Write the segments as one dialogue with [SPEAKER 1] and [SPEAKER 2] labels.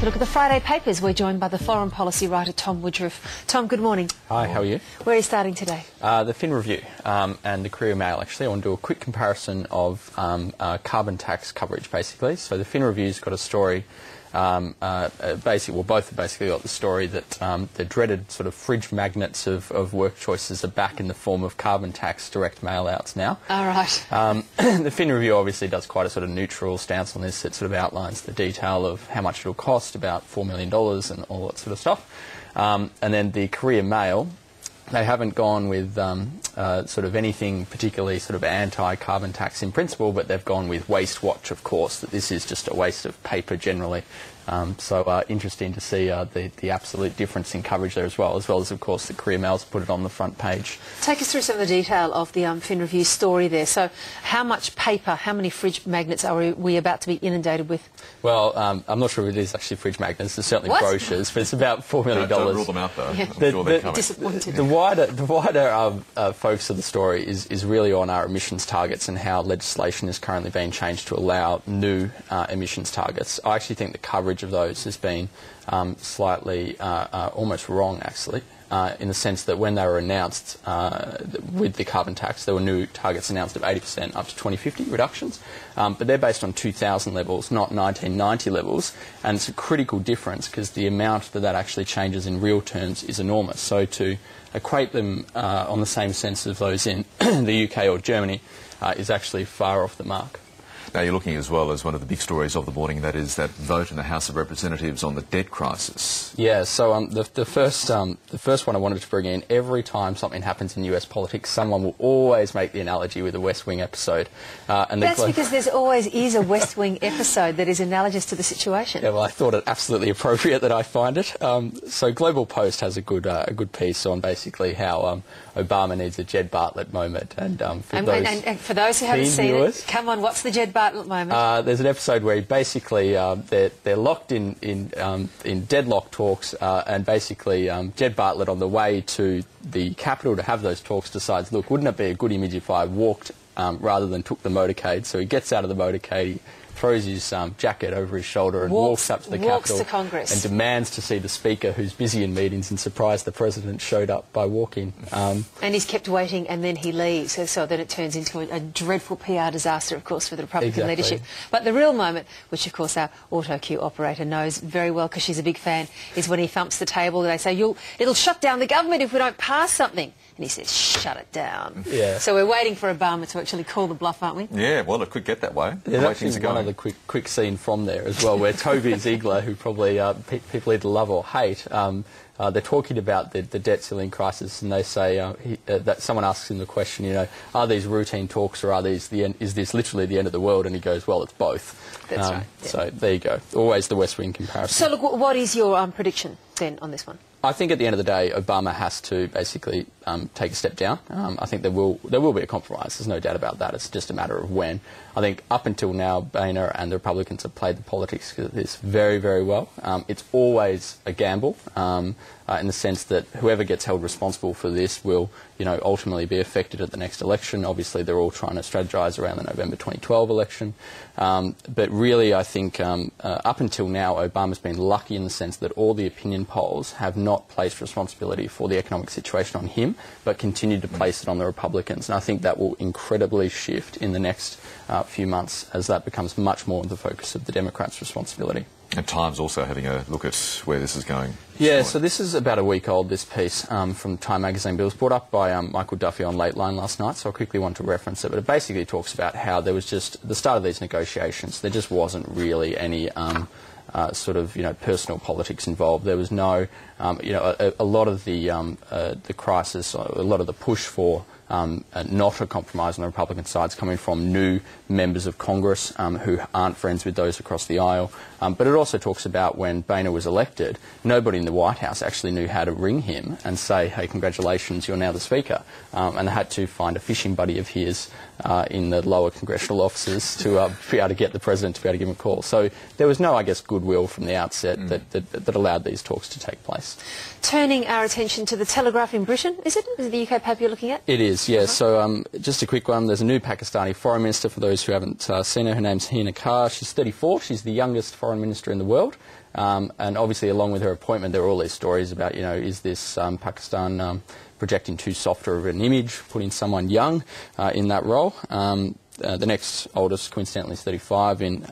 [SPEAKER 1] to look at the Friday papers. We're joined by the foreign policy writer Thom Woodroofe. Tom, good morning.
[SPEAKER 2] Hi, how are you?
[SPEAKER 1] Where are you starting today?
[SPEAKER 2] The Fin Review and the Courier Mail, actually. I want to do a quick comparison of carbon tax coverage, basically. So the Fin Review's got a story, both have basically got the story that the dreaded sort of fridge magnets of work choices are back in the form of carbon tax direct mail-outs now.
[SPEAKER 1] All right.
[SPEAKER 2] The Fin Review obviously does quite a sort of neutral stance on this. It sort of outlines the detail of how much it'll cost, about $4 million and all that sort of stuff. And then the Courier Mail, they haven't gone with sort of anything particularly sort of anti-carbon tax in principle, but they've gone with waste watch, of course, that this is just a waste of paper generally. So interesting to see the absolute difference in coverage there as well as, of course, the Courier Mail's put it on the front page. Take
[SPEAKER 1] us through some of the detail of the Fin Review story there. So how much paper, how many fridge magnets are we about to be inundated with?
[SPEAKER 2] Well, I'm not sure if it is actually fridge magnets. There's certainly brochures, but it's about $4 million.
[SPEAKER 3] Don't rule them out, though.
[SPEAKER 1] Yeah.
[SPEAKER 3] I'm sure they're coming.
[SPEAKER 1] Disappointed.
[SPEAKER 2] The wider focus of the story is really on our emissions targets and how legislation is currently being changed to allow new emissions targets. I actually think the coverage of those has been slightly almost wrong, actually, in the sense that when they were announced with the carbon tax, there were new targets announced of 80% up to 2050 reductions, but they're based on 2000 levels, not 1990 levels, and it's a critical difference because the amount that actually changes in real terms is enormous. So to equate them on the same sense of those in the UK or Germany is actually far off the mark.
[SPEAKER 3] Now, you're looking as well as one of the big stories of the morning, that is that vote in the House of Representatives on the debt crisis.
[SPEAKER 2] Yeah, so the first one I wanted to bring in, every time something happens in US politics, someone will always make the analogy with the West Wing episode.
[SPEAKER 1] That's because there always is a West Wing episode that is analogous to the situation.
[SPEAKER 2] Yeah, well, I thought it absolutely appropriate that I find it. So Global Post has a good piece on basically how Obama needs a Jed Bartlett moment. And
[SPEAKER 1] for those who haven't seen it, come on, what's the Jed Bartlett moment?
[SPEAKER 2] There's an episode where basically they're locked in deadlock talks, and basically Jed Bartlett, on the way to the Capitol to have those talks, decides, look, wouldn't it be a good image if I walked rather than took the motorcade? So he gets out of the motorcade, he throws his jacket over his shoulder and walks up to the Capitol
[SPEAKER 1] to Congress
[SPEAKER 2] and demands to see the Speaker, who's busy in meetings, and surprised the President showed up by walking.
[SPEAKER 1] And he's kept waiting, and then he leaves, so that it turns into a dreadful PR disaster, of course, for the Republican leadership. But the real moment, which of course our auto cue operator knows very well because she's a big fan, is when he thumps the table and they say, it'll shut down the government if we don't pass something. And he says, shut it down.
[SPEAKER 2] Yeah.
[SPEAKER 1] So we're waiting for Obama to actually call the bluff, aren't we?
[SPEAKER 3] Yeah, well, it could get that way.
[SPEAKER 2] There's actually one other quick scene from there as well, where Toby Ziegler, who probably people either love or hate, they're talking about the debt ceiling crisis, and they say that someone asks him the question, are these routine talks, or is this literally the end of the world? And he goes, well, it's both.
[SPEAKER 1] That's right. Yeah.
[SPEAKER 2] So there you go. Always the West Wing comparison.
[SPEAKER 1] So look, what is your prediction then on this one?
[SPEAKER 2] I think at the end of the day, Obama has to basically take a step down. I think there will be a compromise. There's no doubt about that. It's just a matter of when. I think up until now, Boehner and the Republicans have played the politics of this very, very well. It's always a gamble in the sense that whoever gets held responsible for this will, ultimately be affected at the next election. Obviously, they're all trying to strategize around the November 2012 election. But really, I think up until now, Obama's been lucky in the sense that all the opinion polls have not placed responsibility for the economic situation on him, but continued to place it on the Republicans. And I think that will incredibly shift in the next few months as that becomes much more the focus of the Democrats' responsibility.
[SPEAKER 3] And Time's also having a look at where this is going.
[SPEAKER 2] Yeah, so this is about a week old, this piece from Time magazine. But it was brought up by Michael Duffy on Late Line last night, so I quickly want to reference it. But it basically talks about how there was just, the start of these negotiations, there just wasn't really any personal politics involved. There was no, a lot of the crisis, a lot of the push for not a compromise on the Republican side is coming from new members of Congress who aren't friends with those across the aisle. But it also talks about when Boehner was elected, nobody in the White House actually knew how to ring him and say, hey, congratulations, you're now the Speaker. And they had to find a fishing buddy of his in the lower congressional offices to be able to get the President to be able to give him a call. So there was no, I guess, good goodwill from the outset that allowed these talks to take place.
[SPEAKER 1] Turning our attention to the Telegraph in Britain, is it? Is it the UK paper you're looking at?
[SPEAKER 2] It is, yes. So just a quick one. There's a new Pakistani Foreign Minister, for those who haven't seen her. Her name's Hina Khan. She's 34. She's the youngest Foreign Minister in the world. And obviously, along with her appointment, there are all these stories about, is this Pakistan projecting too softer of an image, putting someone young in that role. The next oldest, coincidentally, is 35 in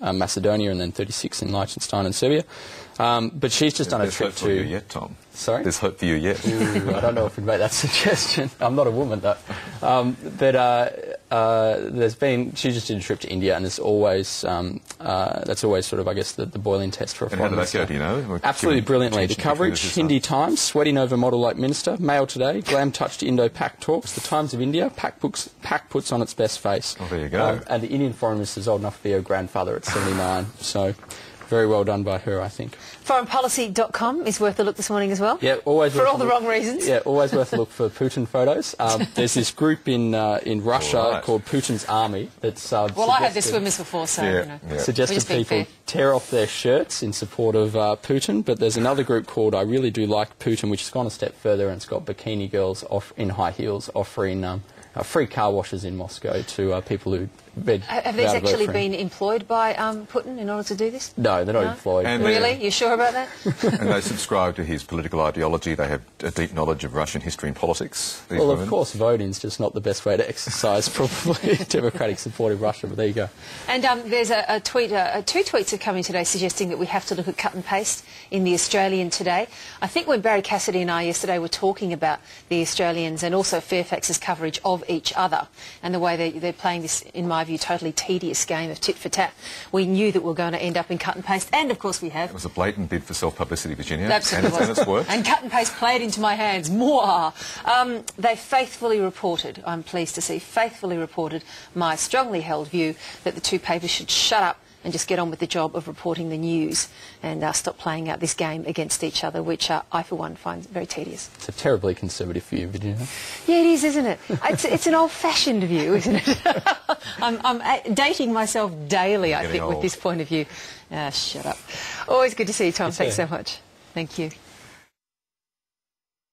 [SPEAKER 2] Macedonia, and then 36 in Liechtenstein and Serbia. But she's just done a trip to...
[SPEAKER 3] There's hope for you yet, Tom.
[SPEAKER 2] Sorry?
[SPEAKER 3] There's hope for you yet.
[SPEAKER 2] Ooh, I don't know if we'd make that suggestion. I'm not a woman, though. She just did a trip to India, and there's always, that's always sort of, I guess, the boiling test for a foreign minister.
[SPEAKER 3] And how did that go, do you know?
[SPEAKER 2] Absolutely brilliantly. The coverage, Hindi Times, sweating over model-like minister, Mail Today, glam touched Indo-Pak talks, the Times of India, Pak puts on its best face.
[SPEAKER 3] Oh, there you go.
[SPEAKER 2] And the Indian foreign minister is old enough to be her grandfather at 79, so... Very well done by her, I think.
[SPEAKER 1] Foreignpolicy.com is worth a look this morning as well.
[SPEAKER 2] Yeah, always
[SPEAKER 1] for all the wrong reasons.
[SPEAKER 2] Yeah, always worth a look for Putin photos. There's this group in Russia called Putin's Army that's
[SPEAKER 1] well, I had their swimmers before, so
[SPEAKER 2] suggested people tear off their shirts in support of Putin. But there's another group called I Really Do Like Putin, which has gone a step further, and it's got bikini girls in high heels offering free car washes in Moscow to people who...
[SPEAKER 1] Have these actually been employed by Putin in order to do this?
[SPEAKER 2] No, they're not employed.
[SPEAKER 1] And really? You're sure about that?
[SPEAKER 3] And they subscribe to his political ideology. They have a deep knowledge of Russian history and politics.
[SPEAKER 2] Well, women. Of course, voting's just not the best way to exercise probably democratic support in Russia, but there you go.
[SPEAKER 1] And there's a tweet, two tweets have come in today suggesting that we have to look at cut and paste in the Australian today. I think when Barry Cassidy and I yesterday were talking about the Australians and also Fairfax's coverage of each other and the way they're playing this, in my view, totally tedious game of tit for tat, we knew that we were going to end up in cut and paste, and of course we have.
[SPEAKER 3] It was a blatant bid for self-publicity, Virginia.
[SPEAKER 1] Absolutely.
[SPEAKER 3] And it's worked.
[SPEAKER 1] And cut and paste played into my hands. More. They faithfully reported, I'm pleased to see, faithfully reported my strongly held view that the two papers should shut up and just get on with the job of reporting the news and stop playing out this game against each other, which I, for one, find very tedious.
[SPEAKER 2] It's a terribly conservative view, Virginia.
[SPEAKER 1] Yeah, it is, isn't it? It's an old-fashioned view, isn't it? I'm dating myself daily, I think, with this point of view. Shut up. Always good to see you, Tom. Thanks so much. Thank you.